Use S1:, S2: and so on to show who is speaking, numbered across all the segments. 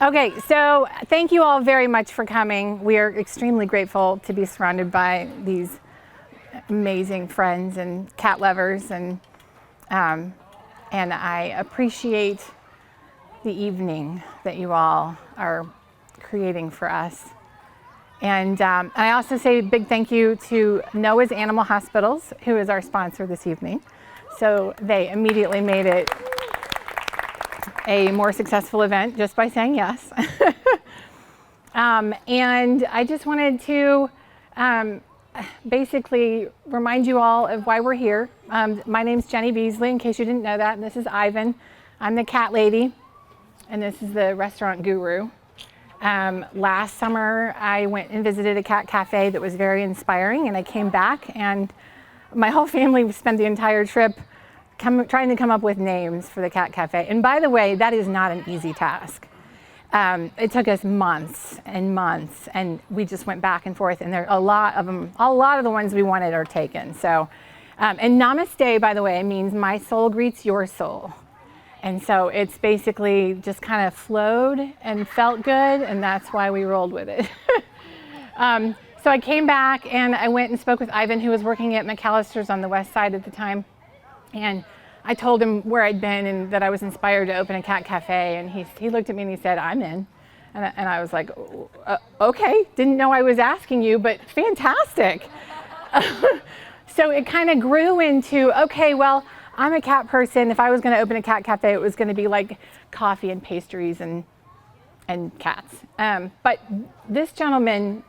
S1: Okay, so thank you all very much for coming. We are extremely grateful to be surrounded by these amazing friends and cat lovers, and I appreciate the evening that you all are creating for us. And I also say a big thank you to Noah's Animal Hospitals, who is our sponsor this evening. So they immediately made it a more successful event just by saying yes. And I just wanted to basically remind you all of why we're here. My name's Jenny Beasley, in case you didn't know that, and this is Ivan. I'm the cat lady, and this is the restaurant guru. Last summer, I went and visited a cat cafe that was very inspiring, and I came back, and my whole family spent the entire trip trying to come up with names for the cat cafe. And by the way, that is not an easy task. It took us months and months, and we just went back and forth, and there are a lot of the ones we wanted are taken. So, and Namaste, by the way, means my soul greets your soul. And so it's basically just kind of flowed and felt good, and that's why we rolled with it. So I came back and I went and spoke with Ivan, who was working at McAllister's on the west side at the time. And I told him where I'd been and that I was inspired to open a cat cafe. And he looked at me and he said, "I'm in." And I was like, "Okay, didn't know I was asking you, but fantastic." So it kind of grew into, okay, well, I'm a cat person. If I was going to open a cat cafe, it was going to be like coffee and pastries and cats. But this gentleman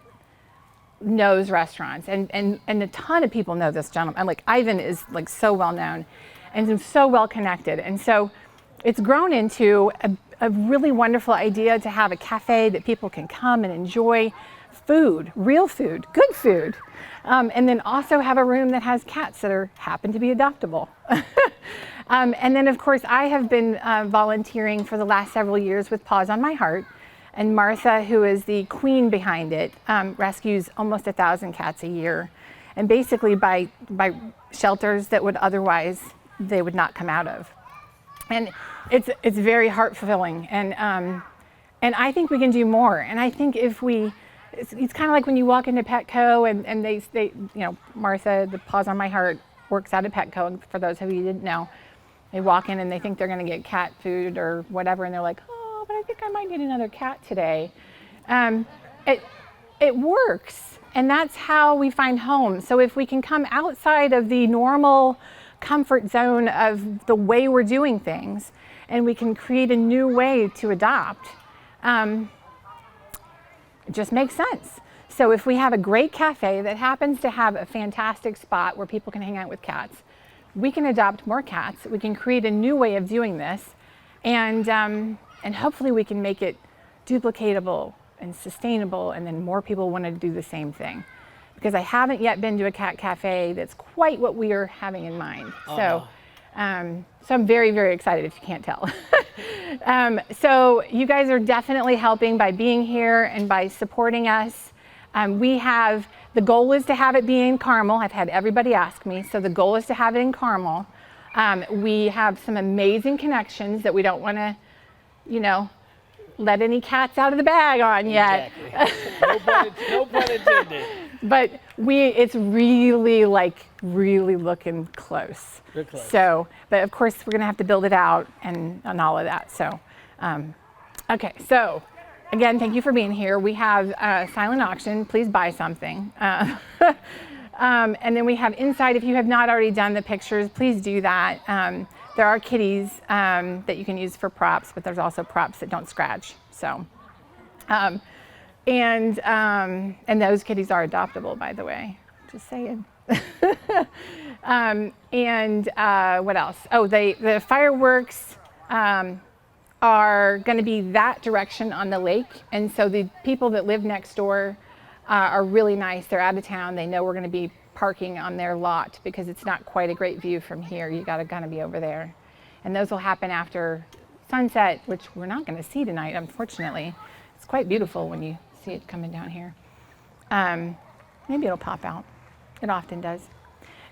S1: knows restaurants, and a ton of people know this gentleman. And like Ivan is like so well known and so well connected. And so it's grown into a really wonderful idea to have a cafe that people can come and enjoy food, real food, good food. And then also have a room that has cats that happen to be adoptable. And then of course I have been volunteering for the last several years with Paws on My Heart. And Martha, who is the queen behind it, rescues almost 1,000 cats a year. And basically by shelters that would otherwise, they would not come out of. And it's very heart fulfilling. And I think we can do more. And I think if it's kind of like when you walk into Petco and they Martha, the Paws on My Heart, works out at Petco. And for those of you who didn't know, they walk in and they think they're going to get cat food or whatever. And they're like, "Oh, but I think I might need another cat today." It works. And that's how we find home. So if we can come outside of the normal comfort zone of the way we're doing things, and we can create a new way to adopt, it just makes sense. So if we have a great cafe that happens to have a fantastic spot where people can hang out with cats, we can adopt more cats. We can create a new way of doing this, and hopefully we can make it duplicatable and sustainable, and then more people want to do the same thing. Because I haven't yet been to a cat cafe that's quite what we are having in mind. So I'm very, very excited if you can't tell. So you guys are definitely helping by being here and by supporting us. The goal is to have it be in Carmel. I've had everybody ask me, so the goal is to have it in Carmel. We have some amazing connections that we don't want to, let any cats out of the bag on yet.
S2: Exactly. No pun intended.
S1: But it's really looking close.
S2: Real close.
S1: So, but of course we're gonna have to build it out and all of that. So, okay. So, again, thank you for being here. We have a silent auction. Please buy something. And then we have inside. If you have not already done the pictures, please do that. There are kitties that you can use for props, but there's also props that don't scratch. So. And those kitties are adoptable, by the way. Just saying. What else? Oh, the fireworks are going to be that direction on the lake, and so the people that live next door are really nice. They're out of town. They know we're going to be parking on their lot because it's not quite a great view from here. You got to kind of be over there, and those will happen after sunset, which we're not going to see tonight, unfortunately. It's quite beautiful when you see it coming down here. Maybe it'll pop out. It often does.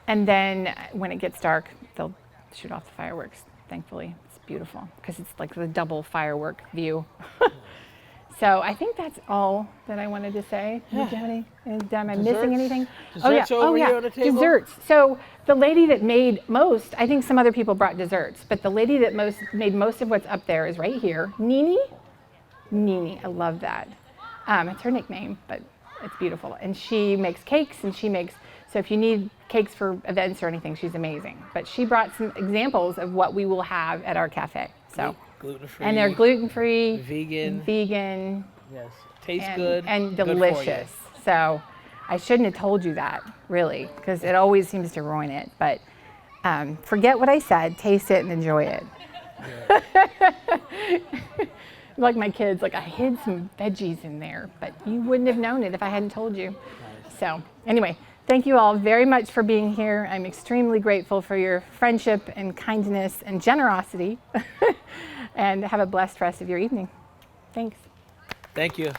S1: And then when it gets dark, they'll shoot off the fireworks. Thankfully, it's beautiful because it's like the double firework view. So I think that's all that I wanted to say.
S2: Yeah.
S1: Did you have any? Am I
S2: Desserts?
S1: missing anything?
S2: Desserts over here on the table?
S1: Desserts. So the lady that made most, I think some other people brought desserts, but the lady that made most of what's up there is right here. Nini? Nini, I love that. It's her nickname, but it's beautiful. And she makes cakes, and so if you need cakes for events or anything, she's amazing. But she brought some examples of what we will have at our cafe. So.
S2: Gluten-free.
S1: And they're gluten-free,
S2: vegan. Yes. Tastes good.
S1: And
S2: good
S1: delicious. So I shouldn't have told you that, really, because it always seems to ruin it. But forget what I said, taste it and enjoy it. Yeah. Like my kids, like I hid some veggies in there, but you wouldn't have known it if I hadn't told you. Nice. So anyway, thank you all very much for being here. I'm extremely grateful for your friendship and kindness and generosity. And have a blessed rest of your evening. Thanks.
S2: Thank you.